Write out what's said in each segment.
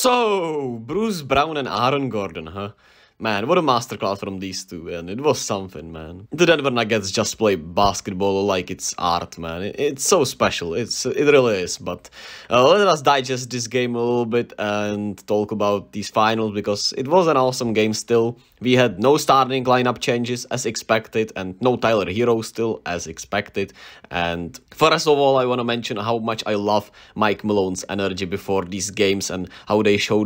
So, Bruce Brown and Aaron Gordon, huh? Man, what a masterclass from these two, and it was something, man. The Denver Nuggets just play basketball like it's art, man. It's so special, it really is. But let us digest this game a little bit and talk about these finals, because it was an awesome game still. We had no starting lineup changes as expected, and no Tyler Hero still as expected. And first of all, I want to mention how much I love Mike Malone's energy before these games and how they show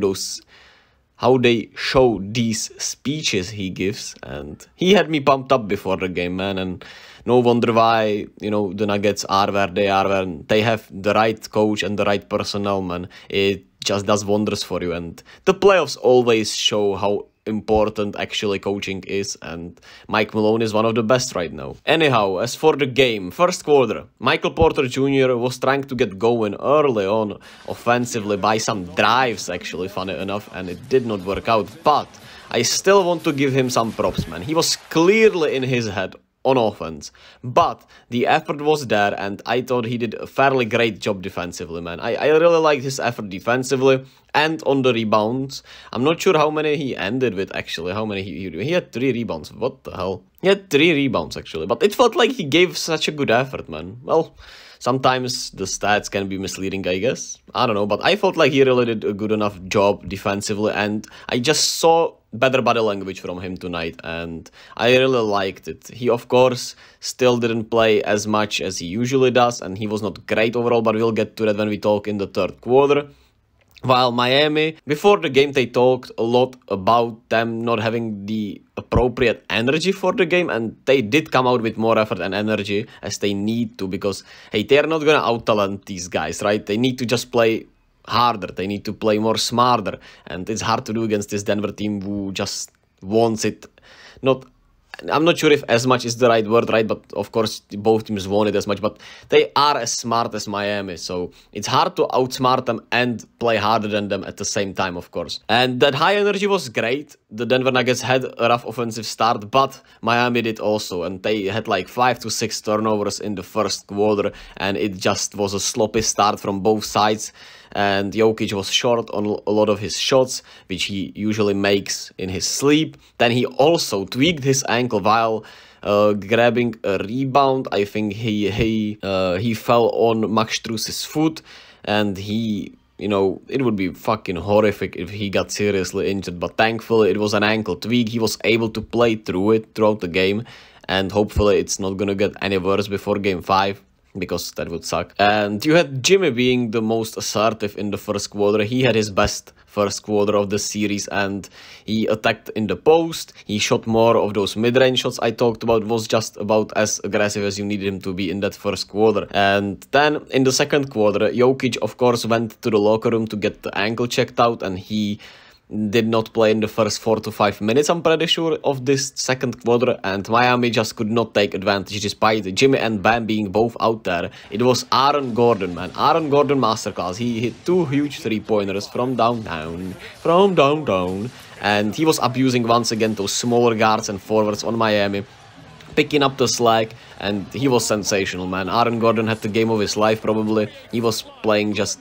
these speeches he gives, and he had me pumped up before the game, man. And no wonder why, the Nuggets are where they are, and they have the right coach and the right personnel, man. It just does wonders for you, and the playoffs always show how important actually coaching is, and Mike Malone is one of the best right now. Anyhow, as for the game, first quarter, Michael Porter Jr. was trying to get going early on offensively by some drives, actually, funny enough, and it did not work out, but I still want to give him some props, man. He was clearly in his head on offense, but the effort was there, and I thought he did a fairly great job defensively, man. I really liked his effort defensively and on the rebounds. I'm not sure how many he ended with, actually. How many he had 3 rebounds. What the hell? He had 3 rebounds, actually, but it felt like he gave such a good effort, man. Well, sometimes the stats can be misleading, I guess. I don't know, but I felt like he really did a good enough job defensively, and I just saw better body language from him tonight, and I really liked it. He, of course, still didn't play as much as he usually does, and he was not great overall, but we'll get to that when we talk in the third quarter. While Miami, before the game, they talked a lot about them not having the appropriate energy for the game, and they did come out with more effort and energy as they need to, because, hey, they're not gonna out-talent these guys, right? They need to just play harder, they need to play more smarter, and it's hard to do against this Denver team who just wants it. I'm not sure if as much is the right word, right? But of course, both teams want it as much, but they are as smart as Miami, so it's hard to outsmart them and play harder than them at the same time, of course. And that high energy was great. The Denver Nuggets had a rough offensive start, but Miami did also, and they had like 5 to 6 turnovers in the first quarter, and it just was a sloppy start from both sides. And Jokić was short on a lot of his shots, which he usually makes in his sleep. Then he also tweaked his ankle while grabbing a rebound. I think he fell on Max Strus's foot, and it would be fucking horrific if he got seriously injured, but thankfully it was an ankle tweak. He was able to play through it throughout the game, and hopefully it's not gonna get any worse before game 5. Because that would suck. And you had Jimmy being the most assertive in the first quarter. He had his best first quarter of the series, and he attacked in the post. He shot more of those mid-range shots I talked about. Was just about as aggressive as you needed him to be in that first quarter. And then in the second quarter, Jokić, of course, went to the locker room to get the ankle checked out, and he did not play in the first 4 to 5 minutes, I'm pretty sure, of this second quarter, and Miami just could not take advantage despite Jimmy and Bam being both out there. It was Aaron Gordon, man. Aaron Gordon masterclass. He hit 2 huge 3-pointers from downtown, and he was abusing once again those smaller guards and forwards on Miami, picking up the slack, and he was sensational, man. Aaron Gordon had the game of his life, probably. He was playing just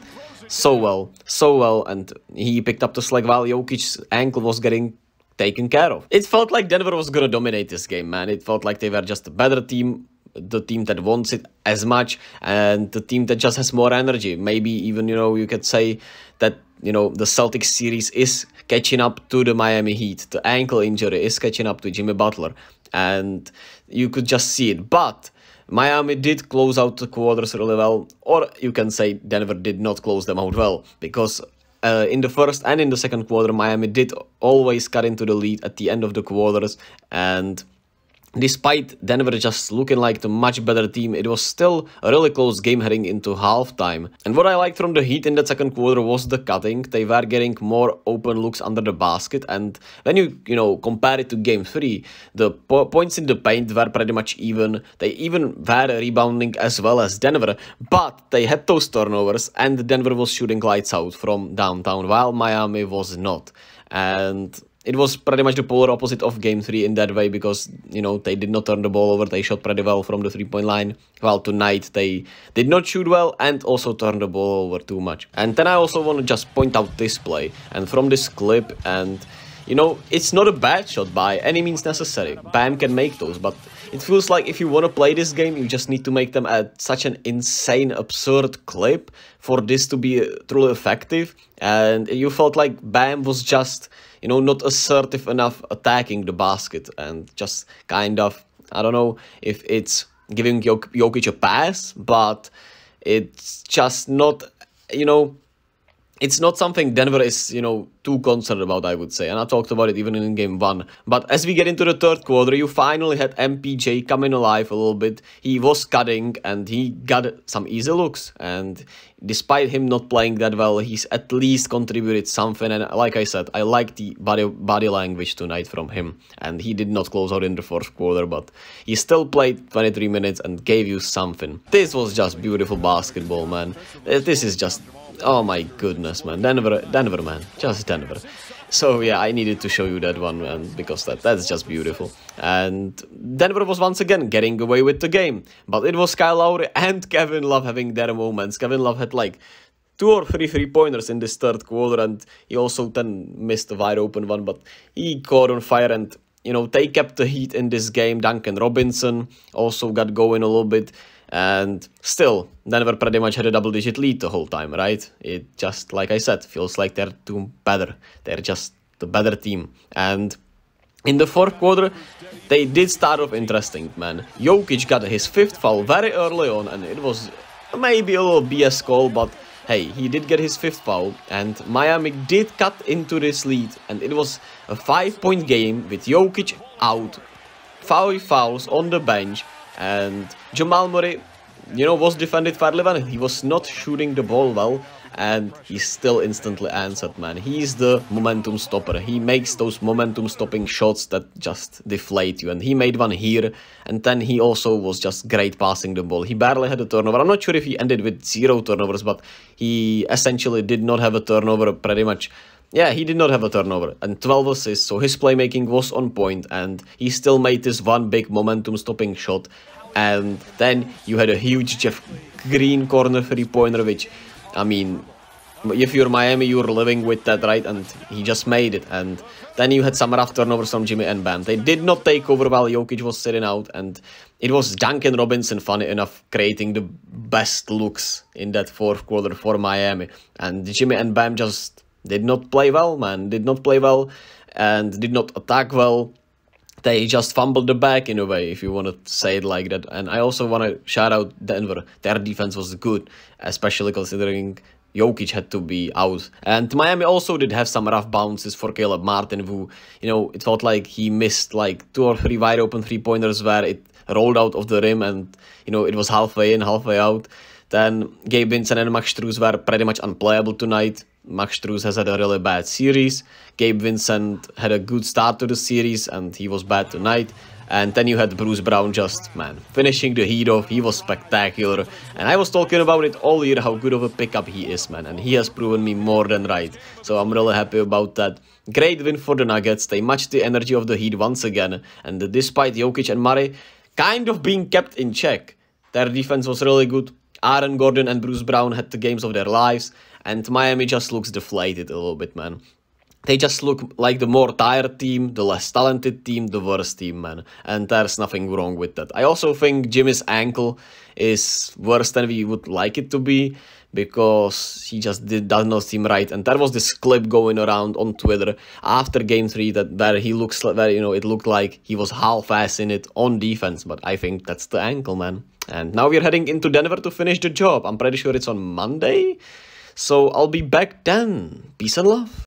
so well, and he picked up the slack while Jokic's ankle was getting taken care of. It felt like Denver was gonna dominate this game, man. It felt like they were just a better team, the team that wants it as much, and the team that just has more energy. Maybe even, you could say that, the Celtics series is catching up to the Miami Heat. The ankle injury is catching up to Jimmy Butler, and you could just see it. But Miami did close out the quarters really well, or you can say Denver did not close them out well, because in the first and in the second quarter, Miami did always cut into the lead at the end of the quarters, and despite Denver just looking like the much better team, it was still a really close game heading into halftime. And what I liked from the Heat in that second quarter was the cutting. They were getting more open looks under the basket, and when you compare it to game 3, the points in the paint were pretty much even. They even were rebounding as well as Denver, but they had those turnovers, and Denver was shooting lights out from downtown while Miami was not. And it was pretty much the polar opposite of game 3 in that way, because, you know, they did not turn the ball over. They shot pretty well from the 3-point line. Well, tonight they did not shoot well and also turned the ball over too much. And then I also want to just point out this play and from this clip, and you know, it's not a bad shot by any means necessary. Bam can make those, but it feels like if you want to play this game, you just need to make them at such an insane, absurd clip for this to be truly effective. And you felt like Bam was just, you know, not assertive enough attacking the basket and just kind of, I don't know if it's giving Jokić a pass, but it's just not, you know, it's not something Denver is, you know, too concerned about, I would say. And I talked about it even in game 1. But as we get into the third quarter, you finally had MPJ coming alive a little bit. He was cutting and he got some easy looks. And despite him not playing that well, he's at least contributed something. And like I said, I like the body language tonight from him. And he did not close out in the fourth quarter, but he still played 23 minutes and gave you something. This was just beautiful basketball, man. This is just... oh my goodness, man. Denver, man. Just Denver. So yeah, I needed to show you that one, man, because that's just beautiful. And Denver was once again getting away with the game. But it was Kyle Lowry and Kevin Love having their moments. Kevin Love had like 2 or 3 3-pointers in this third quarter, and he also then missed a wide open one, but he caught on fire. And you know, they kept the heat in this game. Duncan Robinson also got going a little bit. And still, Denver pretty much had a double-digit lead the whole time, right? It just, like I said, feels like they're doing better. They're just the better team. And in the fourth quarter, they did start off interesting, man. Jokić got his 5th foul very early on, and it was maybe a little BS call, but hey, he did get his 5th foul, and Miami did cut into this lead, and it was a 5-point game with Jokić out, 5 fouls on the bench. And Jamal Murray, you know, was defended fairly well. He was not shooting the ball well, and he still instantly answered, man. He's the momentum stopper. He makes those momentum stopping shots that just deflate you, and he made one here. And then he also was just great passing the ball. He barely had a turnover. I'm not sure if he ended with 0 turnovers, but he essentially did not have a turnover pretty much. Yeah, he did not have a turnover, and 12 assists, so his playmaking was on point, and he still made this one big momentum-stopping shot. And then you had a huge Jeff Green corner 3-pointer, which, I mean, if you're Miami, you're living with that, right? And he just made it. And then you had some rough turnovers from Jimmy and Bam. They did not take over while Jokić was sitting out, and it was Duncan Robinson, funny enough, creating the best looks in that fourth quarter for Miami. And Jimmy and Bam just did not play well, man. Did not play well and did not attack well. They just fumbled the bag in a way, if you want to say it like that. And I also want to shout out Denver. Their defense was good, especially considering Jokić had to be out. And Miami also did have some rough bounces for Caleb Martin, who, you know, it felt like he missed like 2 or 3 wide open 3-pointers where it rolled out of the rim and, you know, it was halfway in, halfway out. Then Gabe Vincent and Max Strus were pretty much unplayable tonight. Max Strus has had a really bad series. Gabe Vincent had a good start to the series and he was bad tonight. And then you had Bruce Brown just, man, finishing the heat off. He was spectacular. And I was talking about it all year, how good of a pickup he is, man. And he has proven me more than right. So I'm really happy about that. Great win for the Nuggets. They matched the energy of the Heat once again. And despite Jokić and Murray kind of being kept in check, their defense was really good. Aaron Gordon and Bruce Brown had the games of their lives. And Miami just looks deflated a little bit, man. They just look like the more tired team, the less talented team, the worst team, man. And there's nothing wrong with that. I also think Jimmy's ankle is worse than we would like it to be, because he just does not seem right. And there was this clip going around on Twitter after game 3 where he looks like, where, you know, it looked like he was half-ass in it on defense. But I think that's the ankle, man. And now we're heading into Denver to finish the job. I'm pretty sure it's on Monday. So I'll be back then. Peace and love.